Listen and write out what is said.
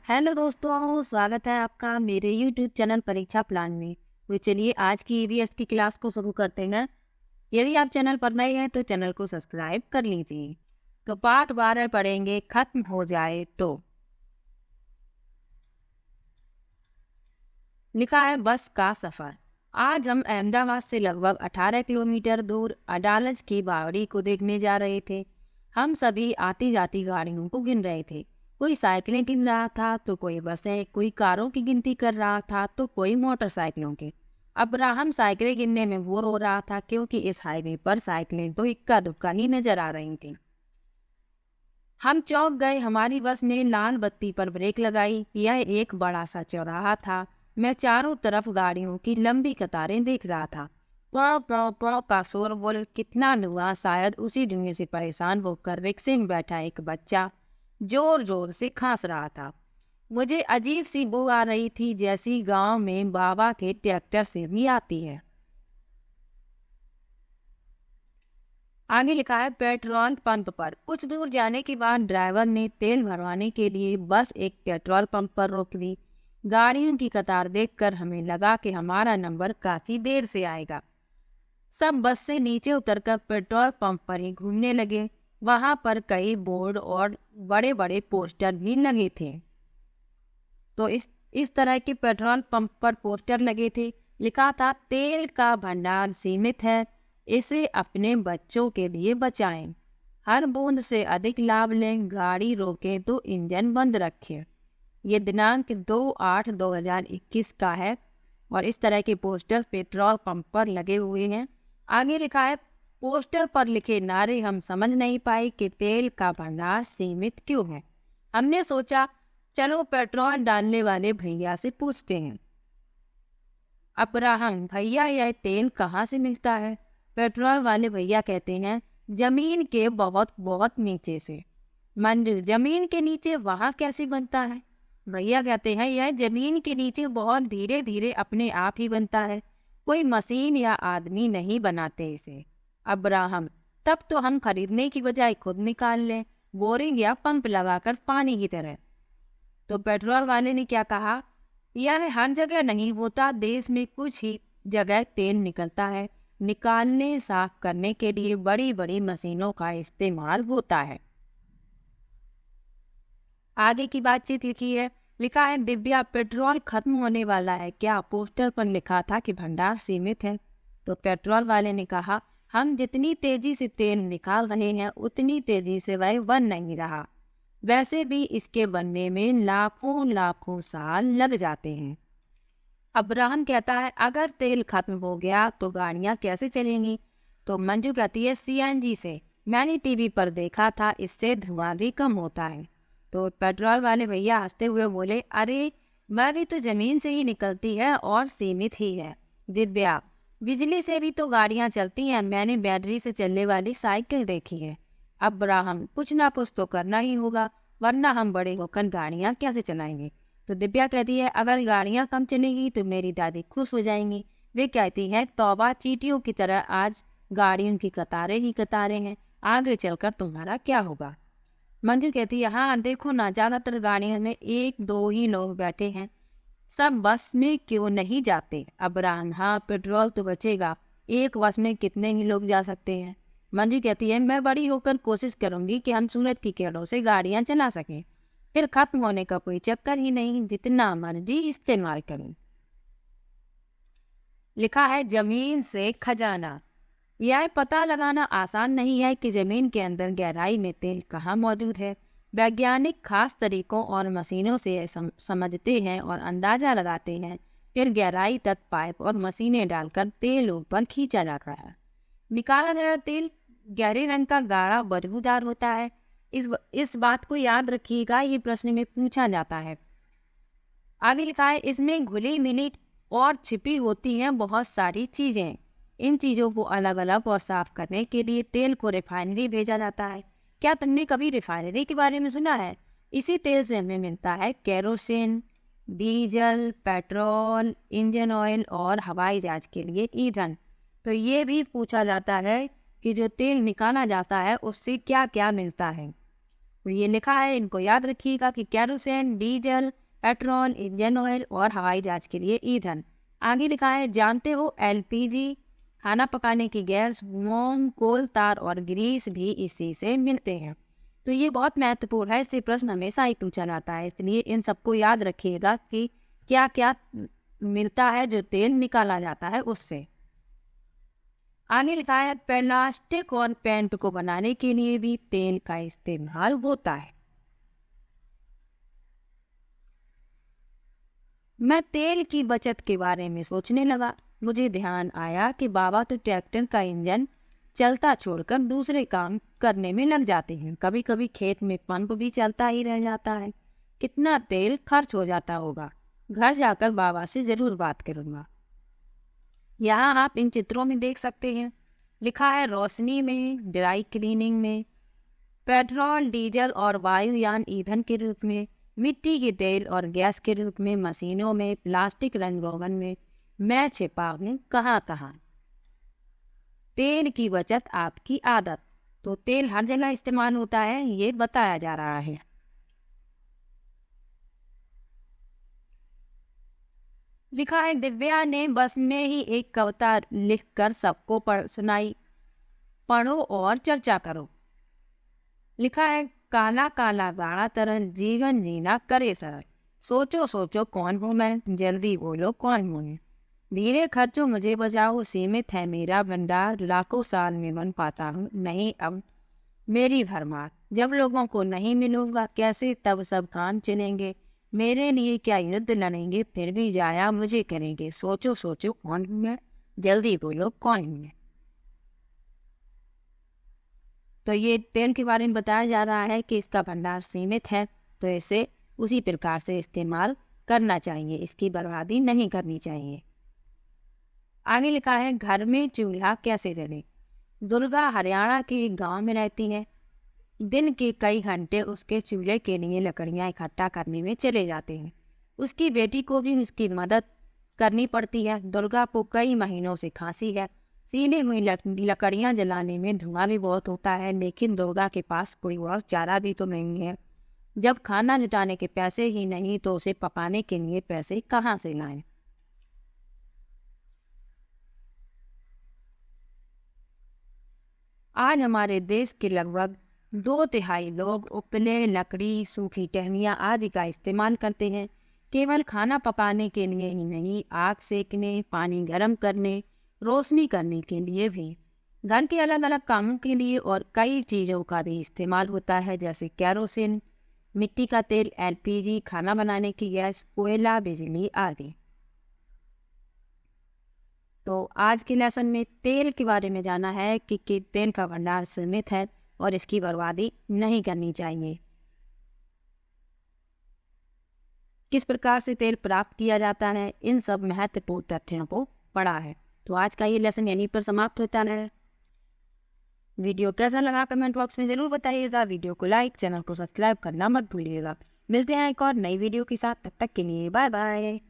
Hello दोस्तों, स्वागत है आपका मेरे YouTube चैनल परीक्षा प्लान में। तो चलिए आज की ईवीएस की क्लास को शुरू करते हैं। यदि आप चैनल पर नए हैं तो चैनल को सब्सक्राइब कर लीजिए। तो पाठ 12 पढ़ेंगे, खत्म हो जाए तो। लिखा है बस का सफर। आज हम अहमदाबाद से लगभग 18 किलोमीटर दूर अडालज की बावड़ी को देखने जा रहे थे। हम सभी आती जाती गाड़ियों को गिन रहे थे। कोई साइकिलें गिन रहा था तो कोई बसें, कोई कारों की गिनती कर रहा था तो कोई मोटरसाइकिलों की। अब्राहम साइकिलें गिनने में बोर हो रहा था क्योंकि इस हाईवे पर साइकिलें तो इक्का दुक्का ही नजर आ रही थी। हम चौंक गए। हमारी बस ने लाल बत्ती पर ब्रेक लगाई। यह एक बड़ा सा चौराहा था। मैं चारों तरफ गाड़ियों की लंबी कतारें देख रहा था। पौ पौ पौ का शोरगुल कितना हुआ। शायद उसी धुएं से परेशान होकर रिक्शे में बैठा एक बच्चा जोर जोर से खांस रहा था। मुझे अजीब सी बू आ रही थी, जैसी गांव में बाबा के ट्रैक्टर से भी आती है। आगे लिखा है पेट्रोल पंप पर। कुछ दूर जाने के बाद ड्राइवर ने तेल भरवाने के लिए बस एक पेट्रोल पंप पर रोक दी। गाड़ियों की कतार देखकर हमें लगा कि हमारा नंबर काफी देर से आएगा। सब बस से नीचे उतरकर पेट्रोल पंप पर ही घूमने लगे। वहां पर कई बोर्ड और बड़े बड़े पोस्टर भी लगे थे। तो इस तरह के पेट्रोल पंप पर पोस्टर लगे थे। लिखा था तेल का भंडार सीमित है, इसे अपने बच्चों के लिए बचाएं। हर बूंद से अधिक लाभ लें, गाड़ी रोकें तो इंजन बंद रखें। ये दिनांक 2/8/2021 का है और इस तरह के पोस्टर पेट्रोल पंप पर लगे हुए हैं। आगे लिखा है पोस्टर पर लिखे नारे हम समझ नहीं पाए कि तेल का भंडार सीमित क्यों है। हमने सोचा चलो पेट्रोल डालने वाले भैया से पूछते हैं। अब्राहम, भैया यह तेल कहाँ से मिलता है? पेट्रोल वाले भैया कहते हैं जमीन के बहुत बहुत नीचे से। मंजू, जमीन के नीचे वहाँ कैसे बनता है? भैया कहते हैं यह जमीन के नीचे बहुत धीरे धीरे अपने आप ही बनता है, कोई मशीन या आदमी नहीं बनाते इसे। अब्राहम, तब तो हम खरीदने की बजाय खुद निकाल लें, बोरिंग या पंप लगाकर पानी की तरह। तो पेट्रोल वाले ने क्या कहा, यह हर जगह नहीं होता, देश में कुछ ही जगह तेल निकलता है। निकालने साफ करने के लिए बड़ी बड़ी मशीनों का इस्तेमाल होता है। आगे की बातचीत लिखी है। लिखा है दिव्या, पेट्रोल खत्म होने वाला है क्या? पोस्टर पर लिखा था कि भंडार सीमित है। तो पेट्रोल वाले ने कहा हम जितनी तेजी से तेल निकाल रहे हैं उतनी तेजी से वह बन नहीं रहा। वैसे भी इसके बनने में लाखों लाखों साल लग जाते हैं। अब्राहम कहता है अगर तेल खत्म हो गया तो गाड़ियां कैसे चलेंगी? तो मंजू कहती है सीएनजी से। मैंने टीवी पर देखा था, इससे धुआं भी कम होता है। तो पेट्रोल वाले भैया हंसते हुए बोले अरे वह भी तो जमीन से ही निकलती है और सीमित ही है। दिव्या, बिजली से भी तो गाड़ियां चलती हैं, मैंने बैटरी से चलने वाली साइकिल देखी है। अब्राहम, कुछ ना कुछ तो करना ही होगा, वरना हम बड़े होकर गाड़ियां कैसे चलाएंगे? तो दिव्या कहती है अगर गाड़ियां कम चलेंगी तो मेरी दादी खुश हो जाएंगी। वे कहती है तौबा, चींटियों की तरह आज गाड़ियों की कतारें ही कतारें हैं, आगे चलकर तुम्हारा क्या होगा? मंजू कहती है हाँ देखो ना, ज्यादातर गाड़ियों में एक दो ही लोग बैठे हैं, सब बस में क्यों नहीं जाते? अब्राहम, हाँ पेट्रोल तो बचेगा, एक बस में कितने ही लोग जा सकते हैं? मंजू कहती है मैं बड़ी होकर कोशिश करूंगी कि हम सूरज की किरणों से गाड़ियां चला सकें, फिर खत्म होने का कोई चक्कर ही नहीं, जितना मर्जी इस्तेमाल करूं। लिखा है जमीन से खजाना। यह पता लगाना आसान नहीं है कि जमीन के अंदर गहराई में तेल कहाँ मौजूद है। वैज्ञानिक खास तरीकों और मशीनों से समझते हैं और अंदाजा लगाते हैं, फिर गहराई तक पाइप और मशीनें डालकर तेल ऊपर खींचा जाता है। निकाला गया तेल गहरे रंग का गाढ़ा बदबूदार होता है। इस बात को याद रखिएगा, ये प्रश्न में पूछा जाता है। आगे लिखा है इसमें घुली मिली और छिपी होती हैं बहुत सारी चीजें। इन चीजों को अलग अलग और साफ करने के लिए तेल को रिफाइनरी भेजा जाता है। क्या तुमने कभी रिफाइनरी के बारे में सुना है? इसी तेल से हमें मिलता है kerosene, diesel, petrol, engine oil और हवाई जहाज के लिए ईंधन। तो ये भी पूछा जाता है कि जो तेल निकाला जाता है उससे क्या क्या मिलता है। तो ये लिखा है, इनको याद रखिएगा कि kerosene, diesel, petrol, engine oil और हवाई जहाज के लिए ईंधन। आगे लिखा है, जानते हो एलपीजी खाना पकाने की गैस, मोम, कोल, तार और ग्रीस भी इसी से मिलते हैं। तो ये बहुत महत्वपूर्ण है, इससे प्रश्न हमेशा ही पूछा जाता है, इसलिए इन सबको याद रखिएगा कि क्या क्या मिलता है जो तेल निकाला जाता है उससे। आगे लिखा है, प्लास्टिक और पेंट को बनाने के लिए भी तेल का इस्तेमाल होता है। मैं तेल की बचत के बारे में सोचने लगा। मुझे ध्यान आया कि बाबा तो ट्रैक्टर का इंजन चलता छोड़कर दूसरे काम करने में लग जाते हैं। कभी कभी खेत में पंप भी चलता ही रह जाता है। कितना तेल खर्च हो जाता होगा। घर जाकर बाबा से जरूर बात करूंगा। यहाँ आप इन चित्रों में देख सकते हैं, लिखा है रोशनी में, ड्राई क्लीनिंग में, पेट्रोल, डीजल और वायुयान ईंधन के रूप में, मिट्टी के तेल और गैस के रूप में, मशीनों में, प्लास्टिक रंग रोगन में। मैं छिपा हूँ कहाँ कहाँ। तेल की बचत आपकी आदत। तो तेल हर जगह इस्तेमाल होता है, ये बताया जा रहा है। लिखा है, दिव्या ने बस में ही एक कविता लिखकर सबको सुनाई। पढ़ो और चर्चा करो। लिखा है, काला काला गाढ़ा तरल, जीवन जीना करे सरल। सोचो सोचो कौन हूँ मैं, जल्दी बोलो कौन हूँ मैं। धीरे खर्चो मुझे बचाओ, सीमित है मेरा भंडार, लाखों साल में बन पाता हूँ नहीं अब मेरी भरमार। जब लोगों को नहीं मिलूंगा कैसे तब सब काम चलेंगे, मेरे लिए क्या युद्ध लड़ेंगे, फिर भी जाया मुझे करेंगे। सोचो सोचो कौन हूँ मैं, जल्दी बोलो कौन हूँ मैं। तो ये तेल के बारे में बताया जा रहा है कि इसका भंडार सीमित है, तो इसे उसी प्रकार से इस्तेमाल करना चाहिए, इसकी बर्बादी नहीं करनी चाहिए। आगे लिखा है, घर में चूल्हा कैसे जले। दुर्गा हरियाणा के एक गांव में रहती है। दिन के कई घंटे उसके चूल्हे के लिए लकड़ियां इकट्ठा करने में चले जाते हैं। उसकी बेटी को भी उसकी मदद करनी पड़ती है। दुर्गा को कई महीनों से खांसी है। सीने हुई लकड़ियां जलाने में धुआं भी बहुत होता है, लेकिन दुर्गा के पास कोई और चारा भी तो नहीं है। जब खाना जुटाने के पैसे ही नहीं तो उसे पकाने के लिए पैसे कहाँ से लाएं। आज हमारे देश के लगभग 2/3 लोग उपले, लकड़ी, सूखी टहनियाँ आदि का इस्तेमाल करते हैं। केवल खाना पकाने के लिए ही नहीं, आग सेकने, पानी गर्म करने, रोशनी करने के लिए भी। घर के अलग अलग कामों के लिए और कई चीज़ों का भी इस्तेमाल होता है, जैसे केरोसिन, मिट्टी का तेल, एलपीजी, खाना बनाने की गैस, कोयला, बिजली आदि। तो आज के लेसन में तेल के बारे में जाना है कि तेल का भंडार सीमित है और इसकी बर्बादी नहीं करनी चाहिए। किस प्रकार से तेल प्राप्त किया जाता है, इन सब महत्वपूर्ण तथ्यों को पढ़ा है। तो आज का ये लेसन यहीं पर समाप्त होता है। वीडियो कैसा लगा कमेंट बॉक्स में जरूर बताइएगा। वीडियो को लाइक, चैनल को सब्सक्राइब करना मत भूलिएगा। मिलते हैं एक और नई वीडियो के साथ, तब तक के लिए बाय बाय।